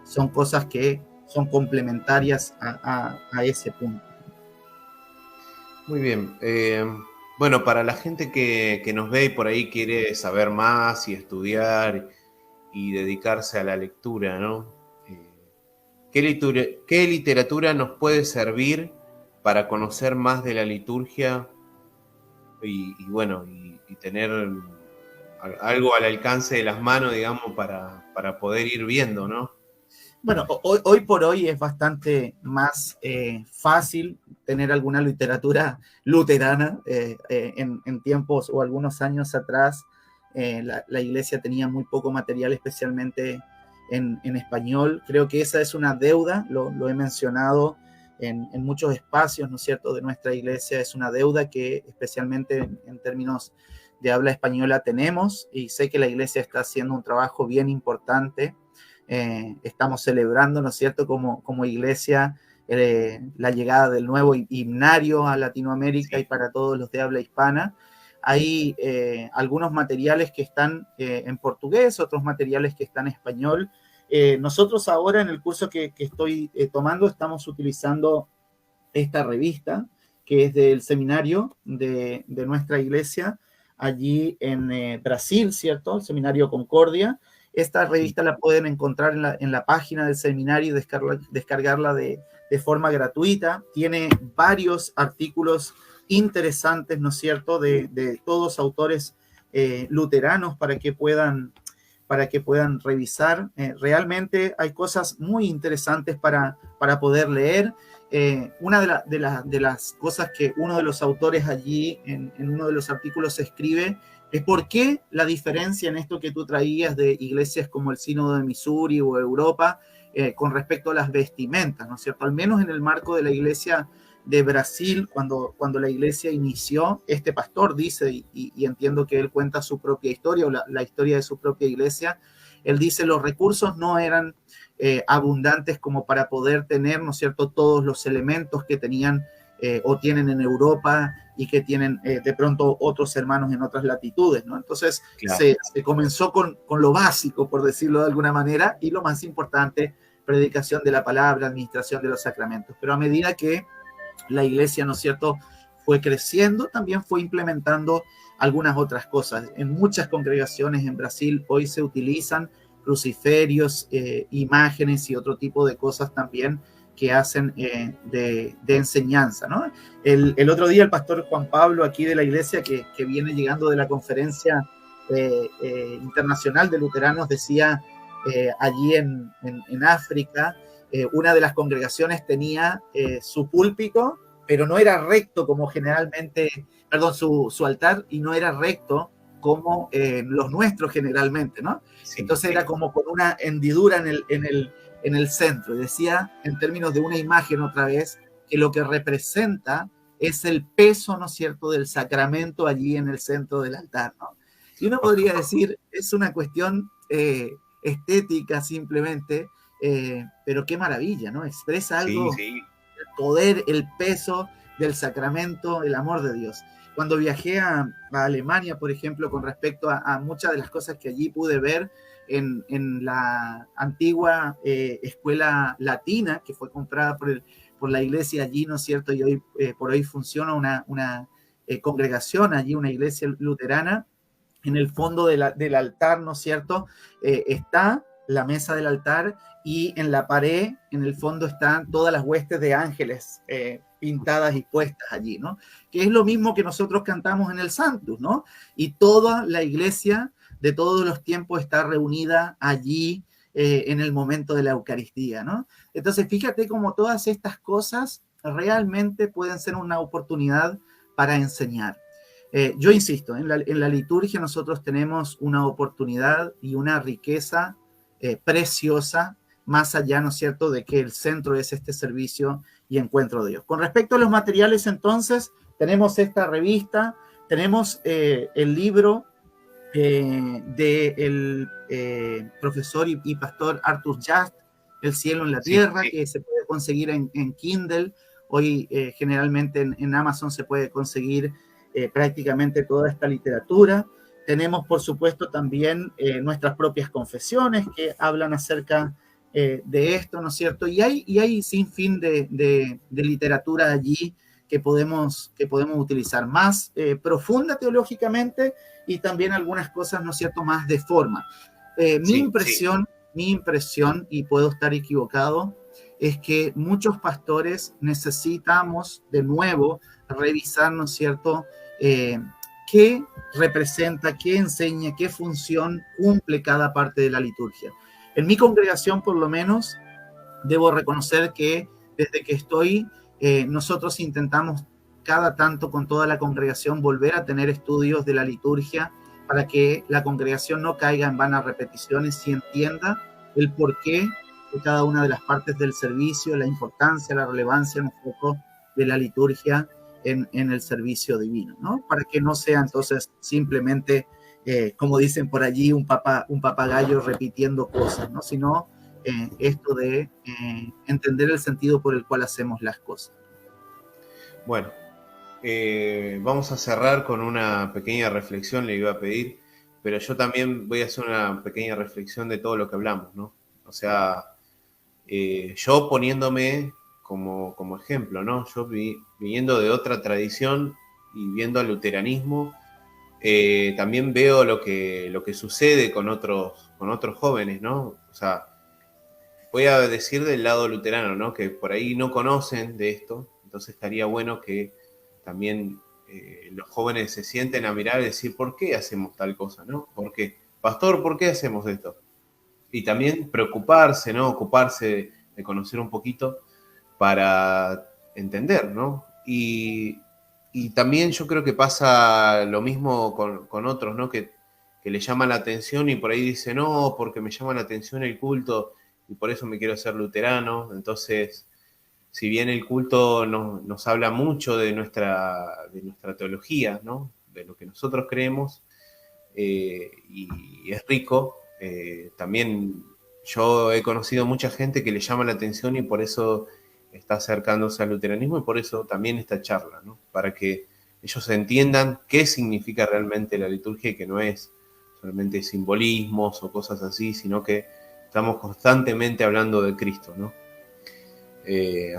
son cosas que son complementarias a ese punto. Muy bien. Bueno, para la gente que nos ve y por ahí quiere saber más y estudiar y dedicarse a la lectura, ¿no? ¿Qué literatura nos puede servir para conocer más de la liturgia y bueno, y tener algo al alcance de las manos, digamos, para poder ir viendo, ¿no? Bueno, hoy por hoy es bastante más fácil tener alguna literatura luterana. En tiempos o algunos años atrás, la iglesia tenía muy poco material, especialmente en español. Creo que esa es una deuda, lo he mencionado en muchos espacios, ¿no es cierto?, de nuestra iglesia. Es una deuda que especialmente en términos de habla española tenemos, y sé que la iglesia está haciendo un trabajo bien importante. Estamos celebrando, ¿no es cierto?, como iglesia, la llegada del nuevo himnario a Latinoamérica, Sí. y para todos los de habla hispana. Hay algunos materiales que están en portugués, otros materiales que están en español. Nosotros ahora en el curso que estoy tomando estamos utilizando esta revista, que es del seminario de nuestra iglesia, allí en Brasil, ¿cierto? El Seminario Concordia. Esta Sí. revista la pueden encontrar en la página del seminario y descargarla de forma gratuita. Tiene varios artículos interesantes, ¿no es cierto?, de todos autores luteranos para que puedan revisar. Realmente hay cosas muy interesantes para poder leer. Una de las cosas que uno de los autores allí en uno de los artículos escribe es por qué la diferencia en esto que tú traías de iglesias como el Sínodo de Missouri o Europa con respecto a las vestimentas, ¿no es cierto? Al menos en el marco de la iglesia de Brasil, cuando la iglesia inició, este pastor dice, y entiendo que él cuenta su propia historia o la historia de su propia iglesia. Él dice, los recursos no eran abundantes como para poder tener, ¿no es cierto?, todos los elementos que tenían o tienen en Europa y que tienen de pronto otros hermanos en otras latitudes, ¿no? Entonces Claro. se comenzó con lo básico, por decirlo de alguna manera, y lo más importante, predicación de la palabra, administración de los sacramentos. Pero a medida que la iglesia, ¿no es cierto?, fue creciendo, también fue implementando algunas otras cosas. En muchas congregaciones en Brasil hoy se utilizan cruciferios, imágenes y otro tipo de cosas también que hacen de enseñanza, ¿no? El otro día el pastor Juan Pablo aquí de la iglesia que viene llegando de la conferencia internacional de luteranos decía allí en África, una de las congregaciones tenía su púlpito, pero no era recto como generalmente, perdón, su altar, y no era recto como los nuestros generalmente, ¿no? Sí, Entonces sí. era como con una hendidura en el centro, y decía, en términos de una imagen otra vez, que lo que representa es el peso, ¿no es cierto?, del sacramento allí en el centro del altar, ¿no? Y uno podría decir, es una cuestión estética simplemente, pero qué maravilla, ¿no? Expresa Sí, algo, sí. el poder, el peso del sacramento, el amor de Dios. Cuando viajé a Alemania, por ejemplo, con respecto a muchas de las cosas que allí pude ver, en la antigua escuela latina, que fue comprada por la iglesia allí, ¿no es cierto? Y hoy por hoy funciona una congregación allí, una iglesia luterana. En el fondo del altar, ¿no es cierto? Está la mesa del altar, y en la pared, en el fondo, están todas las huestes de ángeles pintadas y puestas allí, ¿no? Que es lo mismo que nosotros cantamos en el Sanctus, ¿no? Y toda la iglesia de todos los tiempos está reunida allí en el momento de la Eucaristía, ¿no? Entonces, fíjate cómo todas estas cosas realmente pueden ser una oportunidad para enseñar. Yo insisto, en la liturgia nosotros tenemos una oportunidad y una riqueza preciosa, más allá, ¿no es cierto?, de que el centro es este servicio y encuentro de Dios. Con respecto a los materiales, entonces, tenemos esta revista, tenemos el libro del profesor y pastor Arthur Just, El cielo en la tierra, sí, que se puede conseguir en Kindle. Hoy generalmente en Amazon se puede conseguir prácticamente toda esta literatura. Tenemos, por supuesto, también nuestras propias confesiones que hablan acerca de esto, ¿no es cierto? Y hay sin fin de literatura allí que podemos utilizar, más profunda teológicamente, y también algunas cosas, ¿no es cierto?, más de forma. Mi impresión, y puedo estar equivocado, es que muchos pastores necesitamos de nuevo revisar, ¿no es cierto?, qué representa, qué enseña, qué función cumple cada parte de la liturgia. En mi congregación, por lo menos, debo reconocer que desde que estoy, nosotros intentamos cada tanto con toda la congregación volver a tener estudios de la liturgia para que la congregación no caiga en vanas repeticiones y entienda el porqué de cada una de las partes del servicio, la importancia, la relevancia, un poco, de la liturgia en el servicio divino, ¿no? Para que no sea entonces simplemente, como dicen por allí, un papagayo repitiendo cosas, ¿no? Sino esto de entender el sentido por el cual hacemos las cosas. Bueno, vamos a cerrar con una pequeña reflexión, le iba a pedir, pero yo también voy a hacer una pequeña reflexión de todo lo que hablamos, ¿no? O sea, yo poniéndome como ejemplo, ¿no? Yo viniendo de otra tradición y viendo al luteranismo, también veo lo que sucede con otros jóvenes, ¿no? O sea, voy a decir del lado luterano, ¿no? Que por ahí no conocen de esto, entonces estaría bueno que también los jóvenes se sienten a mirar y decir, ¿por qué hacemos tal cosa, no? ¿Por qué? Pastor, ¿por qué hacemos esto? Y también preocuparse, ¿no? Ocuparse de conocer un poquito para entender, ¿no? Y también yo creo que pasa lo mismo con otros, ¿no? Que le llaman la atención y por ahí dicen, no, porque me llama la atención el culto y por eso me quiero hacer luterano. Entonces, si bien el culto nos habla mucho de nuestra teología, ¿no? De lo que nosotros creemos, y es rico, también yo he conocido mucha gente que le llama la atención y por eso está acercándose al luteranismo, y por eso también esta charla, ¿no? Para que ellos entiendan qué significa realmente la liturgia y que no es solamente simbolismos o cosas así, sino que estamos constantemente hablando de Cristo, ¿no?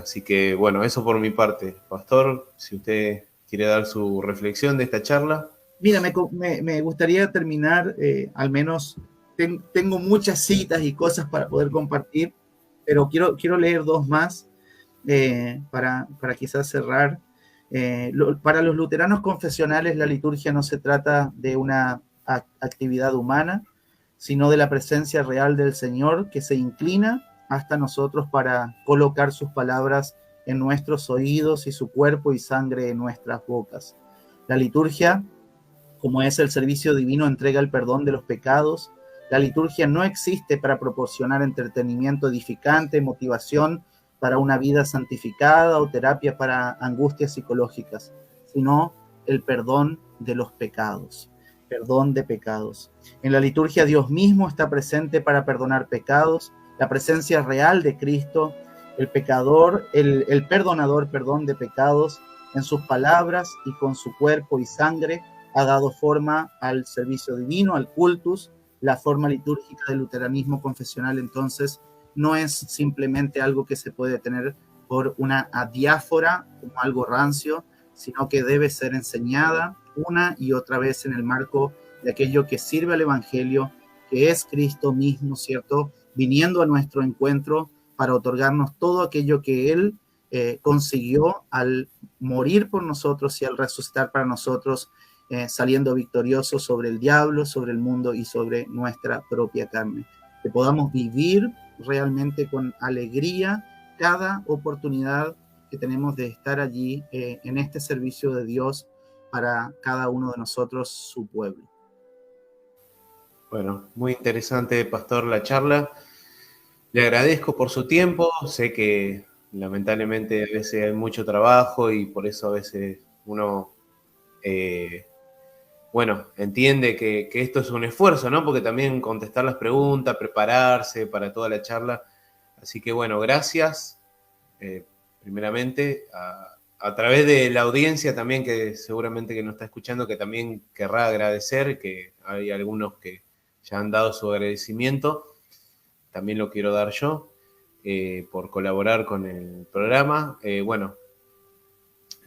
Así que, bueno, eso por mi parte. Pastor, si usted quiere dar su reflexión de esta charla. Mira, me gustaría terminar, al menos tengo muchas citas y cosas para poder compartir, pero quiero leer dos más para quizás cerrar. Para los luteranos confesionales, la liturgia no se trata de una actividad humana, sino de la presencia real del Señor que se inclina hasta nosotros para colocar sus palabras en nuestros oídos y su cuerpo y sangre en nuestras bocas. La liturgia, como es el servicio divino, entrega el perdón de los pecados. La liturgia no existe para proporcionar entretenimiento edificante, motivación para una vida santificada o terapia para angustias psicológicas, sino el perdón de los pecados. Perdón de pecados. En la liturgia Dios mismo está presente para perdonar pecados, la presencia real de Cristo, el pecador, el perdonador, perdón de pecados, en sus palabras y con su cuerpo y sangre, ha dado forma al servicio divino, al cultus, la forma litúrgica del luteranismo confesional, entonces, no es simplemente algo que se puede tener por una adiáfora, como algo rancio, sino que debe ser enseñada una y otra vez en el marco de aquello que sirve al Evangelio, que es Cristo mismo, ¿cierto? Viniendo a nuestro encuentro para otorgarnos todo aquello que Él consiguió al morir por nosotros y al resucitar para nosotros, saliendo victorioso sobre el diablo, sobre el mundo y sobre nuestra propia carne. Que podamos vivir realmente con alegría cada oportunidad que tenemos de estar allí en este servicio de Dios para cada uno de nosotros, su pueblo. Bueno, muy interesante, Pastor, la charla. Le agradezco por su tiempo. Sé que lamentablemente a veces hay mucho trabajo y por eso a veces uno, entiende que esto es un esfuerzo, ¿no? Porque también contestar las preguntas, prepararse para toda la charla. Así que bueno, gracias. Primeramente, a través de la audiencia también, que seguramente que nos está escuchando, que también querrá agradecer, que hay algunos que ya han dado su agradecimiento, también lo quiero dar yo, por colaborar con el programa.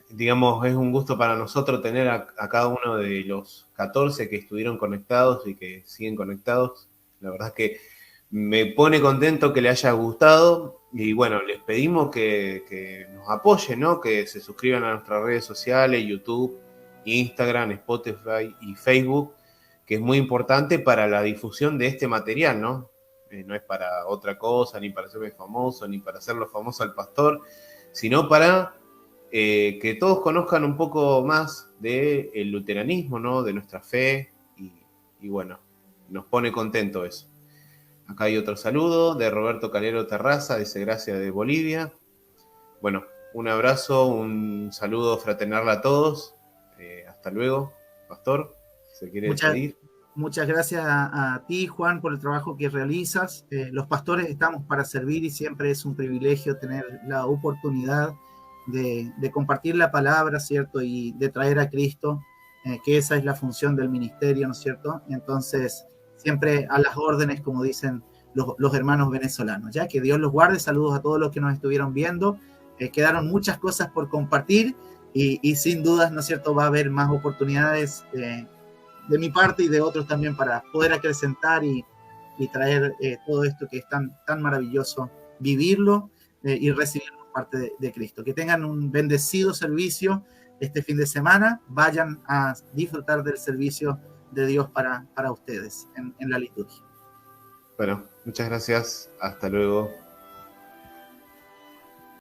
Digamos, es un gusto para nosotros tener a cada uno de los 14 que estuvieron conectados y que siguen conectados. La verdad es que me pone contento que le haya gustado y bueno, les pedimos que nos apoyen, ¿no? Que se suscriban a nuestras redes sociales, YouTube, Instagram, Spotify y Facebook, que es muy importante para la difusión de este material, ¿no? No es para otra cosa, ni para hacerme famoso, ni para hacerlo famoso al pastor, sino para que todos conozcan un poco más del luteranismo, ¿no? De nuestra fe y bueno, nos pone contento eso. Acá hay otro saludo de Roberto Calero Terraza, dice gracias de Bolivia. Bueno, un abrazo, un saludo fraternal a todos. Hasta luego, Pastor, ¿se quiere despedir? Muchas gracias a ti, Juan, por el trabajo que realizas. Los pastores estamos para servir y siempre es un privilegio tener la oportunidad de compartir la palabra, ¿cierto? Y de traer a Cristo, que esa es la función del ministerio, ¿no es cierto? Entonces, siempre a las órdenes, como dicen los hermanos venezolanos, ya que Dios los guarde. Saludos a todos los que nos estuvieron viendo. Quedaron muchas cosas por compartir y sin dudas, ¿no es cierto?, va a haber más oportunidades de mi parte y de otros también para poder acrecentar y traer todo esto que es tan maravilloso, vivirlo y recibirlo por parte de Cristo. Que tengan un bendecido servicio este fin de semana. Vayan a disfrutar del servicio de Dios para ustedes en la liturgia. Bueno, muchas gracias. Hasta luego.